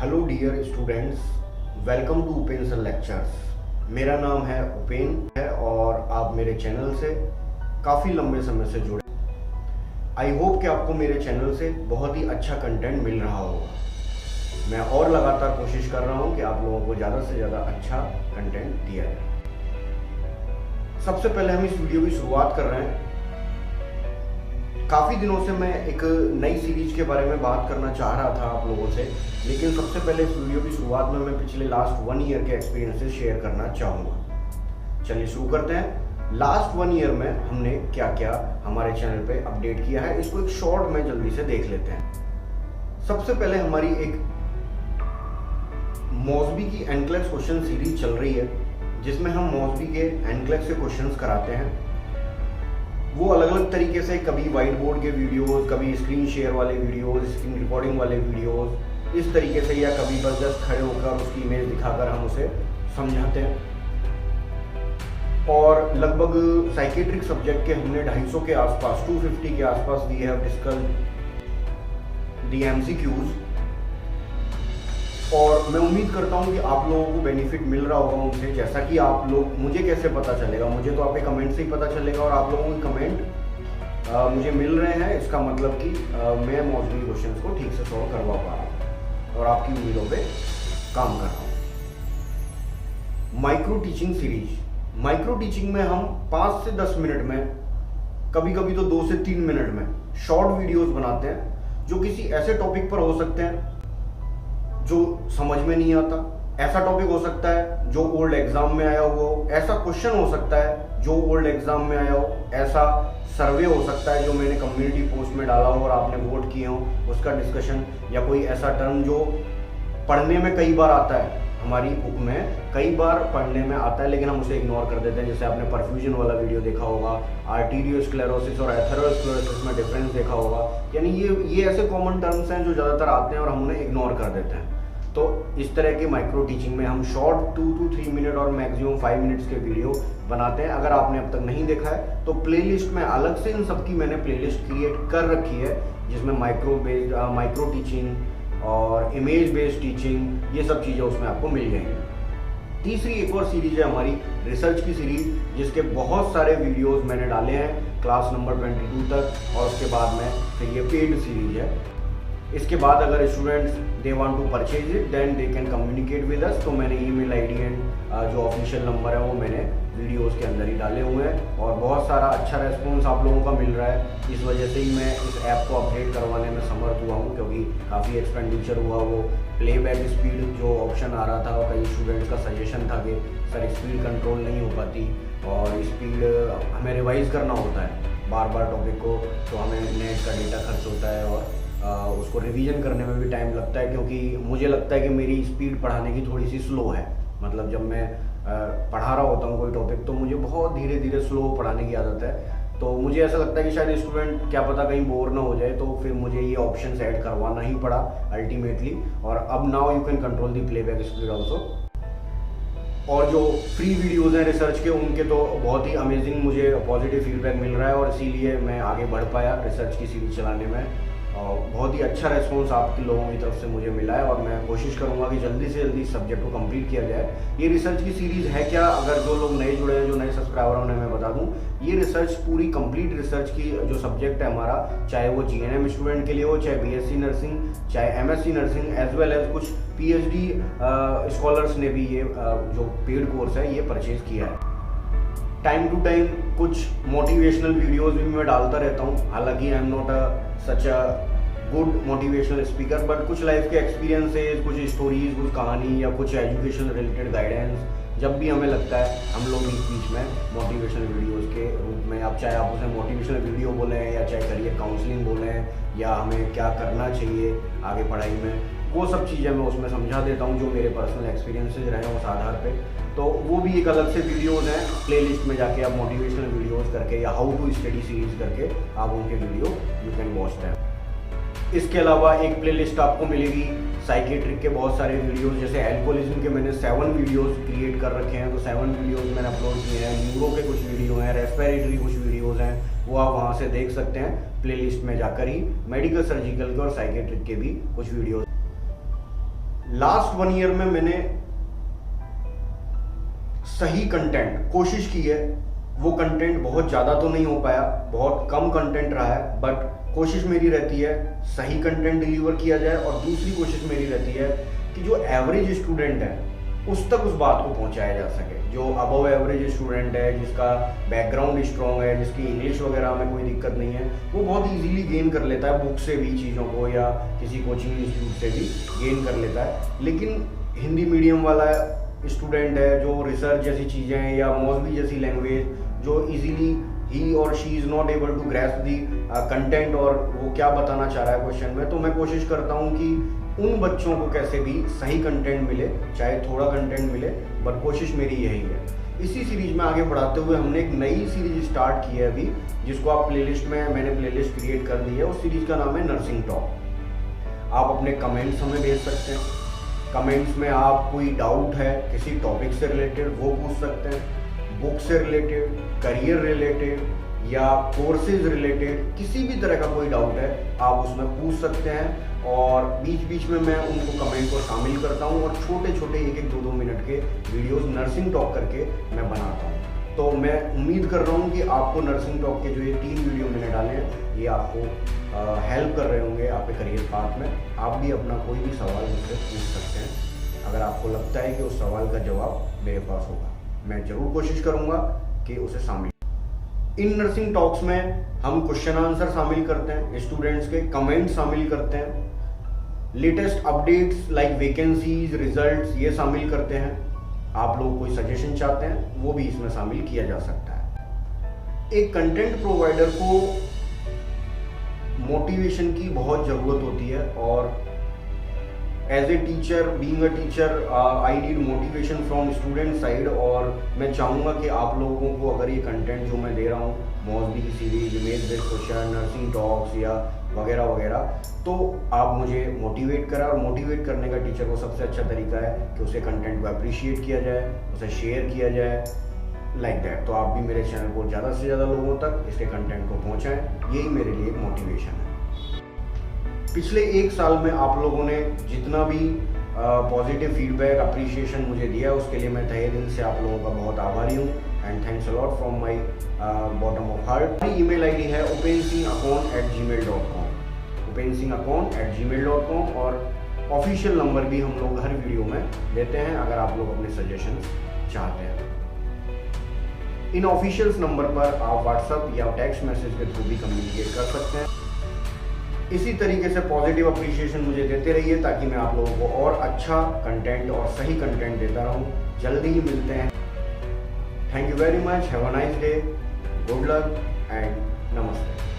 Hello dear students, welcome to Upen sir lectures. मेरा नाम है उपेन है और आप मेरे चैनल से काफ़ी लंबे समय से जुड़े। आई होप कि आपको मेरे चैनल से बहुत ही अच्छा कंटेंट मिल रहा होगा। मैं और लगातार कोशिश कर रहा हूँ कि आप लोगों को ज़्यादा से ज़्यादा अच्छा कंटेंट दिया जाए। सबसे पहले हम इस वीडियो की शुरुआत कर रहे हैं। काफ़ी दिनों से मैं एक नई सीरीज के बारे में बात करना चाह रहा था आप लोगों से, लेकिन सबसे पहले इस वीडियो की शुरुआत में मैं पिछले लास्ट 1 ईयर के एक्सपीरियंसेस शेयर करना चाहूँगा। चलिए शुरू करते हैं। लास्ट 1 ईयर में हमने क्या क्या हमारे चैनल पे अपडेट किया है, इसको एक शॉर्ट में जल्दी से देख लेते हैं। सबसे पहले हमारी एक मौसबी की एनक्लेक्स क्वेश्चन सीरीज चल रही है, जिसमें हम मौसबी के एनक्लेक्स से क्वेश्चंस कराते हैं। वो अलग अलग तरीके से, कभी वाइट बोर्ड के वीडियोस, कभी स्क्रीन शेयर वाले वीडियोस, स्क्रीन रिकॉर्डिंग वाले वीडियोस, इस तरीके से, या कभी बस जस्ट खड़े होकर उसकी इमेज दिखाकर हम उसे समझाते हैं। और लगभग साइकेट्रिक सब्जेक्ट के हमने 250 के आसपास, 250 के आसपास we have discussed the MCQs. और मैं उम्मीद करता हूँ कि आप लोगों को बेनिफिट मिल रहा होगा उनसे। जैसा कि आप लोग, मुझे कैसे पता चलेगा? मुझे तो आपके कमेंट से ही पता चलेगा, और आप लोगों के कमेंट मुझे मिल रहे हैं। इसका मतलब कि मैं मौसमी क्वेश्चंस को ठीक से सॉल्व करवा पा रहा हूँ और आपकी उम्मीदों पे काम कर रहा हूँ। Micro teaching series. Micro teaching में हम 5 से 10 मिनट में, कभी कभी तो 2 से 3 मिनट में शॉर्ट वीडियोस बनाते हैं, जो किसी ऐसे टॉपिक पर हो सकते हैं जो समझ में नहीं आता। ऐसा टॉपिक हो सकता है जो ओल्ड एग्जाम में आया हुआ हो, ऐसा क्वेश्चन हो सकता है जो ओल्ड एग्जाम में आया हो, ऐसा सर्वे हो सकता है जो मैंने कम्युनिटी पोस्ट में डाला हो और आपने वोट किए हो, उसका डिस्कशन, या कोई ऐसा टर्म जो पढ़ने में कई बार आता है, हमारी बुक में कई बार पढ़ने में आता है लेकिन हम उसे इग्नोर कर देते हैं। जैसे आपने परफ्यूजन वाला वीडियो देखा होगा, आर्टीरियोस्क्लेरोसिस और एथेरोस्क्लेरोसिस में डिफरेंस देखा होगा। यानी ये ऐसे कॉमन टर्म्स हैं जो ज़्यादातर आते हैं और हम उन्हें इग्नोर कर देते हैं। तो इस तरह की माइक्रो टीचिंग में हम शॉर्ट 2 to 3 मिनट और मैक्सिमम 5 मिनट्स के वीडियो बनाते हैं। अगर आपने अब तक नहीं देखा है तो प्लेलिस्ट में अलग से इन सबकी मैंने प्लेलिस्ट क्रिएट कर रखी है, जिसमें माइक्रो टीचिंग और इमेज बेस्ड टीचिंग, ये सब चीज़ें उसमें आपको मिल जाएंगी। तीसरी एक और सीरीज है हमारी रिसर्च की सीरीज, जिसके बहुत सारे वीडियोस मैंने डाले हैं क्लास नंबर 22 तक, और उसके बाद में फिर ये पेड सीरीज है। इसके बाद अगर students they want to purchase it then they can communicate with us. तो मैंने ईमेल आईडी एंड जो ऑफिशियल नंबर है वो मैंने वीडियोस के अंदर ही डाले हुए हैं, और बहुत सारा अच्छा रेस्पॉन्स आप लोगों का मिल रहा है। इस वजह से ही मैं इस ऐप को अपडेट करवाने में समर्थ हुआ हूँ, क्योंकि काफ़ी एक्सपेंडिचर हुआ। वो प्लेबैक स्पीड जो ऑप्शन आ रहा था, और कई स्टूडेंट्स का सजेशन था कि सर स्पीड कंट्रोल नहीं हो पाती और स्पीड हमें रिवाइज़ करना होता है बार बार टॉपिक को, तो हमें नेट का डेटा खर्च होता है और उसको रिवीजन करने में भी टाइम लगता है, क्योंकि मुझे लगता है कि मेरी स्पीड पढ़ाने की थोड़ी सी स्लो है। मतलब जब मैं पढ़ा रहा होता हूँ कोई टॉपिक, तो मुझे बहुत धीरे धीरे स्लो पढ़ाने की आदत है। तो मुझे ऐसा लगता है कि शायद स्टूडेंट क्या पता कहीं बोर ना हो जाए, तो फिर मुझे ये ऑप्शन ऐड करवाना ही पड़ा अल्टीमेटली। और अब now you can control the playback speed also. और जो फ्री वीडियोज़ हैं रिसर्च के, उनके तो बहुत ही अमेजिंग मुझे पॉजिटिव फीडबैक मिल रहा है, और इसीलिए मैं आगे बढ़ पाया रिसर्च की सीरीज चलाने में। और बहुत ही अच्छा रेस्पॉन्स आपके लोगों की तरफ से मुझे मिला है, और मैं कोशिश करूंगा कि जल्दी से जल्दी इस सब्जेक्ट को कंप्लीट किया जाए। ये रिसर्च की सीरीज़ है क्या, अगर जो लोग नए जुड़े हैं, जो नए सब्सक्राइबर हैं, उन्हें मैं बता दूं, ये रिसर्च पूरी कंप्लीट रिसर्च की जो सब्जेक्ट है हमारा, चाहे वो जीएनएम स्टूडेंट के लिए हो, चाहे बीएससी नर्सिंग, चाहे MSc nursing, as well as कुछ पीएचडी स्कॉलर्स ने भी ये जो पेड कोर्स है ये परचेज किया है। टाइम टू टाइम कुछ मोटिवेशनल वीडियोस भी मैं डालता रहता हूँ। हालांकि I am not such a good motivational speaker, but कुछ लाइफ के एक्सपीरियंसेस, कुछ स्टोरीज, कुछ कहानी, या कुछ एजुकेशन रिलेटेड गाइडेंस, जब भी हमें लगता है हम लोग बीच बीच में मोटिवेशनल वीडियोस के रूप में, अब चाहे आप उसे मोटिवेशनल वीडियो बोलें या चाहे करियर काउंसलिंग बोलें, या हमें क्या करना चाहिए आगे पढ़ाई में, वो सब चीज़ें मैं उसमें समझा देता हूँ जो मेरे पर्सनल एक्सपीरियंसेस रहे हैं उस आधार पे। तो वो भी एक अलग से वीडियोस हैं, प्लेलिस्ट में जाके आप मोटिवेशनल वीडियोस करके या हाउ टू स्टडी सीरीज करके आप उनके video you can watch them. इसके अलावा एक प्लेलिस्ट आपको मिलेगी साइकेट्रिक के बहुत सारे वीडियोस, जैसे एल्कोहलिज्म के मैंने 7 वीडियोस क्रिएट कर रखे हैं, तो 7 वीडियोस मैंने अपलोड किए हैं। न्यूरो के कुछ वीडियो हैं, रेस्पिरेटरी कुछ वीडियोस हैं, वो आप वहाँ से देख सकते हैं प्लेलिस्ट में जाकर ही। मेडिकल सर्जिकल के और साइकेट्रिक के भी कुछ वीडियोस। लास्ट 1 ईयर में मैंने सही कंटेंट कोशिश की है। वो कंटेंट बहुत ज़्यादा तो नहीं हो पाया, बहुत कम कंटेंट रहा है, बट कोशिश मेरी रहती है सही कंटेंट डिलीवर किया जाए। और दूसरी कोशिश मेरी रहती है कि जो एवरेज स्टूडेंट है उस तक उस बात को पहुंचाया जा सके। जो अबव एवरेज स्टूडेंट है, जिसका बैकग्राउंड स्ट्रॉन्ग है, जिसकी इंग्लिश वगैरह में कोई दिक्कत नहीं है, वो बहुत इजीली गेन कर लेता है बुक से भी चीज़ों को, या किसी कोचिंग इंस्टीट्यूट से भी गेन कर लेता है। लेकिन हिंदी मीडियम वाला स्टूडेंट है जो रिसर्च जैसी चीज़ें या मौसवी जैसी लैंग्वेज जो इजीली ही और she is not able to grasp the content और वो क्या बताना चाह रहा है क्वेश्चन में, तो मैं कोशिश करता हूँ कि उन बच्चों को कैसे भी सही कंटेंट मिले, चाहे थोड़ा कंटेंट मिले, बट कोशिश मेरी यही है। इसी सीरीज में आगे बढ़ाते हुए हमने एक नई सीरीज स्टार्ट की है अभी, जिसको आप प्लेलिस्ट में, मैंने प्लेलिस्ट क्रिएट कर दी है। उस सीरीज का नाम है नर्सिंग टॉक। आप अपने कमेंट्स हमें भेज सकते हैं। कमेंट्स में आप कोई डाउट है किसी टॉपिक से रिलेटेड वो पूछ सकते हैं, बुक से रिलेटेड, करियर रिलेटेड या कोर्सेज रिलेटेड, किसी भी तरह का कोई डाउट है आप उसमें पूछ सकते हैं। और बीच बीच में मैं उनको कमेंट को शामिल करता हूँ और छोटे छोटे 1-2 मिनट के वीडियोस नर्सिंग टॉक करके मैं बनाता हूँ। तो मैं उम्मीद कर रहा हूँ कि आपको नर्सिंग टॉक के जो ये 3 वीडियो मैंने डाले हैं ये आपको हेल्प कर रहे होंगे आपके करियर पाथ में। आप भी अपना कोई भी सवाल मुझसे पूछ सकते हैं अगर आपको लगता है कि उस सवाल का जवाब मेरे पास होगा। मैं ज़रूर कोशिश करूँगा कि उसे शामिल। इन नर्सिंग टॉक्स में हम क्वेश्चन आंसर शामिल करते हैं, स्टूडेंट्स के कमेंट शामिल करते हैं, latest updates like vacancies, results ये शामिल करते हैं। आप लोग कोई सजेशन चाहते हैं वो भी इसमें शामिल किया जा सकता है। एक कंटेंट प्रोवाइडर को मोटिवेशन की बहुत ज़रूरत होती है और as a teacher, being a teacher, I need motivation from student side. और मैं चाहूँगा कि आप लोगों को अगर ये कंटेंट जो मैं दे रहा हूँ, मौसवी की series, image based question, nursing talks या वगैरह वगैरह, तो आप मुझे मोटिवेट करें। और मोटिवेट करने का टीचर को सबसे अच्छा तरीका है कि उसे कंटेंट को अप्रिशिएट किया जाए, उसे शेयर किया जाए, लाइक दैट। तो आप भी मेरे चैनल को ज़्यादा से ज़्यादा लोगों तक इसके कंटेंट को पहुँचाएँ, यही मेरे लिए एक मोटिवेशन है। पिछले 1 साल में आप लोगों ने जितना भी पॉजिटिव फीडबैक, अप्रिशिएशन मुझे दिया उसके लिए मैं तहे दिल से आप लोगों का बहुत आभारी हूँ। And thanks a lot from my bottom of heart. मेरी ईमेल आईडी है upensinghakon@gmail.com, upensinghakon@gmail.com। और ऑफिशियल नंबर भी हम लोग हर वीडियो में देते हैं अगर आप लोग अपने सजेशंस चाहते हैं। इन ऑफिशियल्स नंबर पर आप व्हाट्सएप या टेक्स्ट मैसेज के थ्रू भी कम्युनिकेट कर सकते हैं। इसी तरीके से पॉजिटिव अप्रिशिएशन मुझे देते रहिए ताकि मैं आप लोगों को और अच्छा कंटेंट और सही कंटेंट देता रहूं। जल्दी ही मिलते हैं। Thank you very much. Have a nice day. Good luck and नमस्ते।